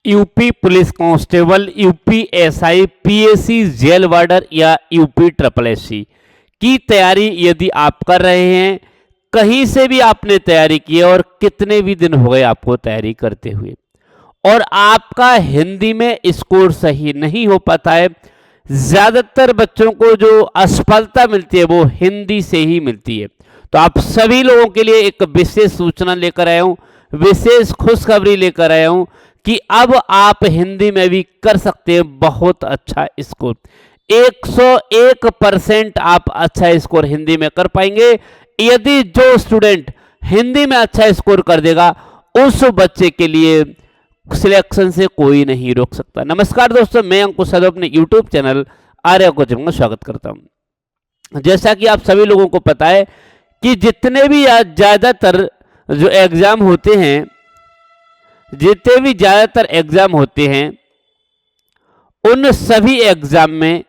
UP police constable, UP SI, PAC jail warder या UP triple SC की तैयारी यदि आप कर रहे हैं, कहीं से भी आपने तैयारी की है और कितने भी दिन हो गए आपको तैयारी करते हुए, और आपका हिंदी में स्कोर सही नहीं हो पाता है, ज्यादातर बच्चों को जो असफलता मिलती है वो हिंदी से ही मिलती है। तो आप सभी लोगों के लिए एक विशेष सूचना लेकर आया हूं, विशेष खुशखबरी लेकर आया हूं कि अब आप हिंदी में भी कर सकते हैं बहुत अच्छा स्कोर। 101% आप अच्छा स्कोर हिंदी में कर पाएंगे यदि जो स्टूडेंट हिंदी में अच्छा स्कोर कर देगा उस बच्चे के लिए सिलेक्शन से कोई नहीं रोक सकता। नमस्कार दोस्तों, मैं अंकुश यादव अपने यूट्यूब चैनल आर्या कोचिंग में स्वागत करता हूं। जैसा कि आप सभी लोगों को पता है कि जितने भी ज़्यादातर जो एग्ज़ाम होते हैं, जितने भी ज़्यादातर एग्ज़ाम होते हैं, उन सभी एग्ज़ाम में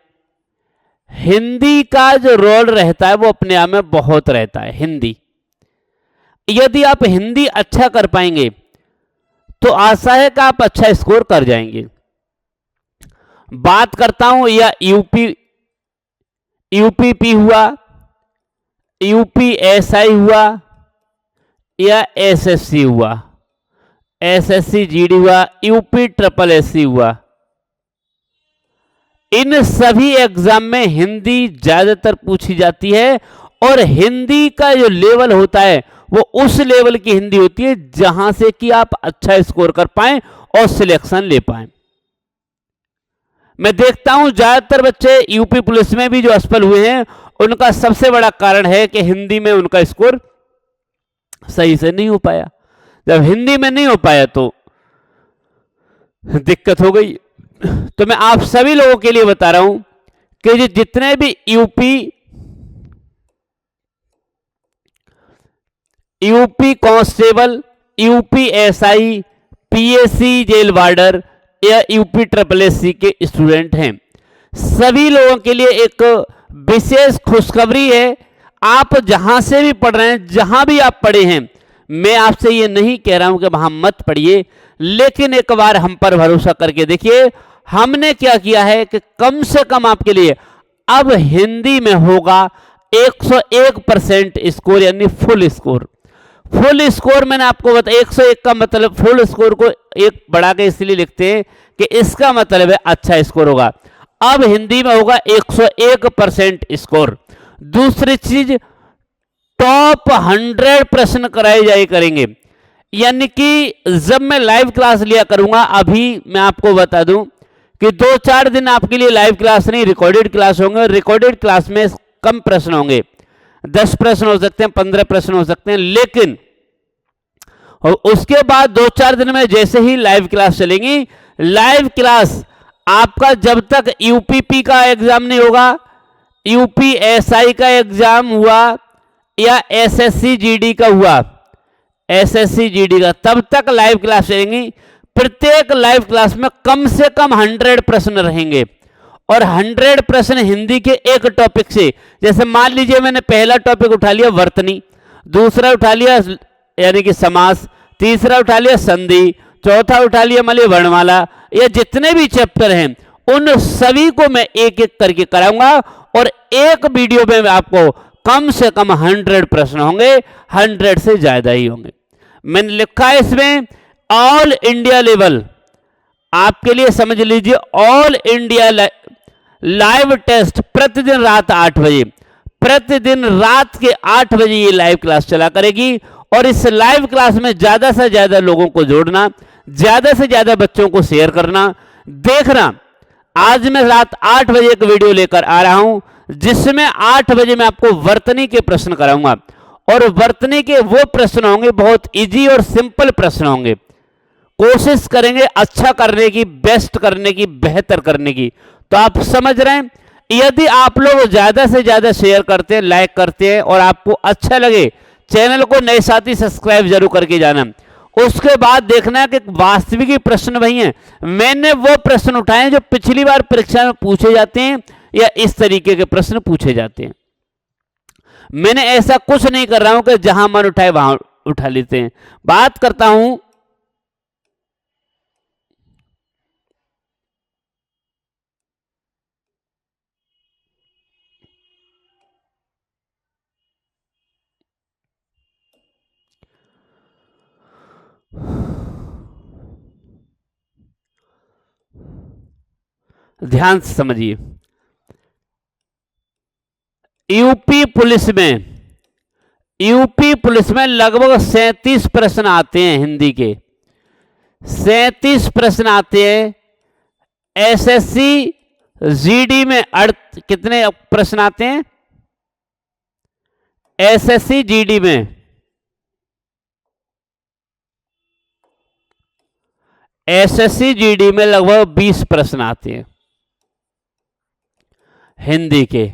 हिंदी का जो रोल रहता है वो अपने आप में बहुत रहता है। हिंदी, यदि आप हिंदी अच्छा कर पाएंगे तो आशा है कि आप अच्छा स्कोर कर जाएंगे। बात करता हूं या यूपीपी हुआ, यूपी एसआई हुआ या एसएससी हुआ, एसएससी जीडी हुआ, यूपी ट्रिपल एससी हुआ, इन सभी एग्जाम में हिंदी ज्यादातर पूछी जाती है और हिंदी का जो लेवल होता है वो उस लेवल की हिंदी होती है जहां से कि आप अच्छा स्कोर कर पाएं और सिलेक्शन ले पाएं। मैं देखता हूं ज्यादातर बच्चे यूपी पुलिस में भी जो असफल हुए हैं उनका सबसे बड़ा कारण है कि हिंदी में उनका स्कोर सही से नहीं हो पाया। जब हिंदी में नहीं हो पाया तो दिक्कत हो गई। तो मैं आप सभी लोगों के लिए बता रहा हूं कि जितने भी UP constable, UP SI, PAC jail warder या यूपी ट्रिपल एससी के स्टूडेंट हैं, सभी लोगों के लिए एक विशेष खुशखबरी है। आप जहां से भी पढ़ रहे हैं, जहां भी आप पढ़े हैं, मैं आपसे ये नहीं कह रहा हूं कि वहां मत पढ़िए, लेकिन एक बार हम पर भरोसा करके देखिए। हमने क्या किया है कि कम से कम आपके लिए अब हिंदी में होगा 101% स्कोर, यानी फुल स्कोर। फुल स्कोर मैंने आपको बताया, 101 का मतलब फुल स्कोर को एक बढ़ा के इसलिए लिखते हैं कि इसका मतलब है अच्छा स्कोर होगा। अब हिंदी में होगा 101% स्कोर। दूसरी चीज, टॉप 100 प्रश्न कराए जाए करेंगे, यानी कि जब मैं लाइव क्लास लिया करूंगा, अभी मैं आपको बता दूं कि 2-4 दिन आपके लिए लाइव क्लास नहीं, रिकॉर्डेड क्लास होंगे। रिकॉर्डेड क्लास में कम प्रश्न होंगे, 10 प्रश्न हो सकते हैं, 15 प्रश्न हो सकते हैं, लेकिन उसके बाद 2-4 दिन में जैसे ही लाइव क्लास चलेंगी, लाइव क्लास आपका जब तक यूपीपी का एग्जाम नहीं होगा, यूपी एसआई का एग्जाम हुआ या एसएससी जीडी का हुआ, एसएससी जीडी का, तब तक लाइव क्लास चलेंगी। प्रत्येक लाइव क्लास में कम से कम 100 प्रश्न रहेंगे और 100 प्रश्न हिंदी के एक टॉपिक से। जैसे मान लीजिए मैंने पहला टॉपिक उठा लिया वर्तनी, दूसरा उठा लिया यानी कि समास, तीसरा उठा लिया संधि, चौथा उठा लिया मान लिया वर्णमाला, या जितने भी चैप्टर हैं उन सभी को मैं एक एक करके कराऊंगा और एक वीडियो में आपको कम से कम 100 प्रश्न होंगे, 100 से ज्यादा ही होंगे। मैंने लिखा है इसमें ऑल इंडिया लेवल, आपके लिए समझ लीजिए, ऑल इंडिया लाइव टेस्ट प्रतिदिन रात 8 बजे, प्रतिदिन रात के 8 बजे ये लाइव क्लास चला करेगी। और इस लाइव क्लास में ज्यादा से ज्यादा लोगों को जोड़ना, ज्यादा से ज्यादा बच्चों को शेयर करना। देखना, आज मैं रात 8 बजे एक वीडियो लेकर आ रहा हूं जिसमें 8 बजे मैं आपको वर्तनी के प्रश्न कराऊंगा और वर्तनी के वो प्रश्न होंगे बहुत इजी और सिंपल प्रश्न होंगे। कोशिश करेंगे अच्छा करने की, बेस्ट करने की, बेहतर करने की। तो आप समझ रहे हैं, यदि आप लोग ज्यादा से ज्यादा शेयर करते हैं, लाइक करते हैं और आपको अच्छा लगे, चैनल को नए साथी सब्सक्राइब जरूर करके जाना। उसके बाद देखना कि वास्तविक प्रश्न वही हैं, मैंने वो प्रश्न उठाए जो पिछली बार परीक्षा में पूछे जाते हैं या इस तरीके के प्रश्न पूछे जाते हैं। मैंने ऐसा कुछ नहीं कर रहा हूं कि जहां मन उठाए वहां उठा लेते हैं। बात करता हूं ध्यान से समझिए। यूपी पुलिस में लगभग 37 प्रश्न आते हैं हिंदी के, 37 प्रश्न आते हैं। एसएससी जीडी में कितने प्रश्न आते हैं? एसएससी जीडी में लगभग 20 प्रश्न आते हैं हिंदी के।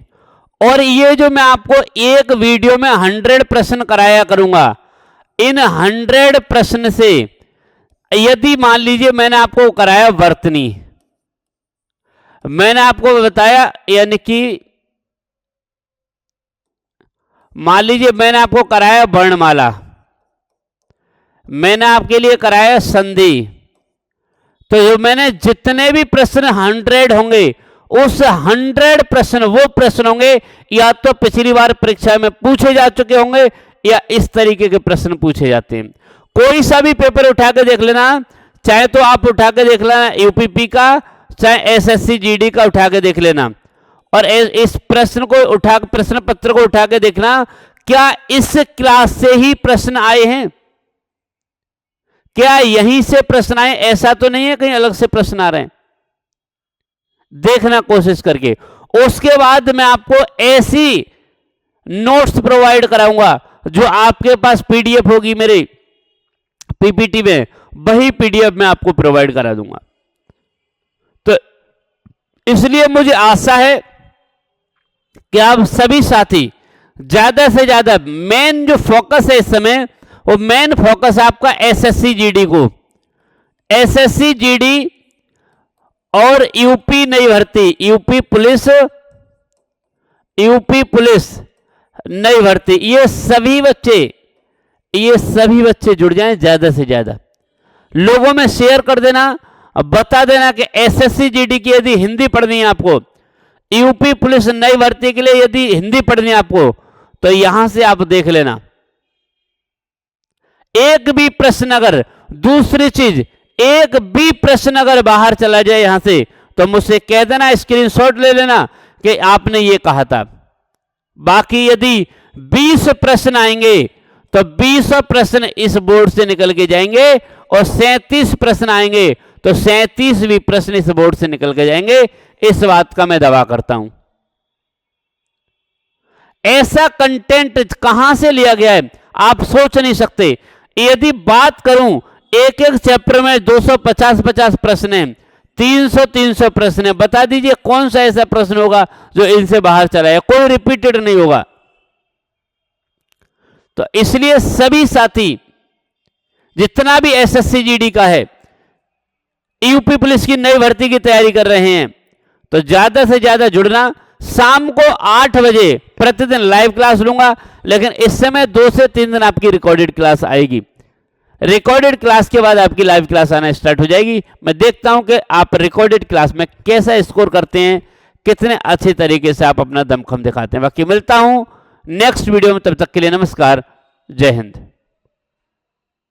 और ये जो मैं आपको एक वीडियो में 100 प्रश्न कराया करूंगा, इन 100 प्रश्न से यदि मान लीजिए मैंने आपको कराया वर्तनी, मैंने आपको बताया, यानी कि मान लीजिए मैंने आपको कराया वर्णमाला, मैंने आपके लिए कराया संधि, तो जो मैंने जितने भी प्रश्न 100 होंगे, उस 100 प्रश्न वो प्रश्न होंगे या तो पिछली बार परीक्षा में पूछे जा चुके होंगे या इस तरीके के प्रश्न पूछे जाते हैं। कोई सा भी पेपर उठा के देख लेना, चाहे तो आप उठा के देख लेना यूपीपी का, चाहे एसएससी जीडी का उठा के देख लेना, और इस प्रश्न पत्र को उठा के देखना, क्या इस क्लास से ही प्रश्न आए हैं, क्या यहीं से प्रश्न आए? ऐसा तो नहीं है कहीं अलग से प्रश्न आ रहे हैं, देखना कोशिश करके। उसके बाद मैं आपको ऐसी नोट्स प्रोवाइड कराऊंगा जो आपके पास पीडीएफ होगी मेरे पीपीटी में, वही पीडीएफ मैं आपको प्रोवाइड करा दूंगा। तो इसलिए मुझे आशा है कि आप सभी साथी ज्यादा से ज्यादा, मेन जो फोकस है इस समय, वो मेन फोकस आपका एसएससी जीडी को, एसएससी जीडी और यूपी नई भर्ती, यूपी पुलिस नई भर्ती, ये सभी बच्चे जुड़ जाएं। ज्यादा से ज्यादा लोगों में शेयर कर देना, बता देना कि एसएससी जीडी की यदि हिंदी पढ़नी है आपको, यूपी पुलिस नई भर्ती के लिए यदि हिंदी पढ़नी है आपको, तो यहां से आप देख लेना। एक भी प्रश्न अगर, दूसरी चीज, एक भी प्रश्न अगर बाहर चला जाए यहां से, तो मुझसे कह देना, स्क्रीनशॉट ले लेना कि आपने ये कहा था। बाकी यदि 20 प्रश्न आएंगे तो 20 प्रश्न इस बोर्ड से निकल के जाएंगे, और 37 प्रश्न आएंगे तो 37 भी प्रश्न इस बोर्ड से निकल के जाएंगे। इस बात का मैं दावा करता हूं। ऐसा कंटेंट कहां से लिया गया है आप सोच नहीं सकते। यदि बात करूं, एक एक चैप्टर में 250 प्रश्न हैं, 300 प्रश्न हैं, बता दीजिए कौन सा ऐसा प्रश्न होगा जो इनसे बाहर चला है? कोई रिपीटेड नहीं होगा। तो इसलिए सभी साथी जितना भी एसएससी जीडी का है, यूपी पुलिस की नई भर्ती की तैयारी कर रहे हैं, तो ज्यादा से ज्यादा जुड़ना। शाम को 8 बजे प्रतिदिन लाइव क्लास लूंगा, लेकिन इस समय 2 से 3 दिन आपकी रिकॉर्डेड क्लास आएगी। रिकॉर्डेड क्लास के बाद आपकी लाइव क्लास आना स्टार्ट हो जाएगी। मैं देखता हूं कि आप रिकॉर्डेड क्लास में कैसा स्कोर करते हैं, कितने अच्छे तरीके से आप अपना दमखम दिखाते हैं। बाकी मिलता हूं नेक्स्ट वीडियो में, तब तक के लिए नमस्कार, जय हिंद।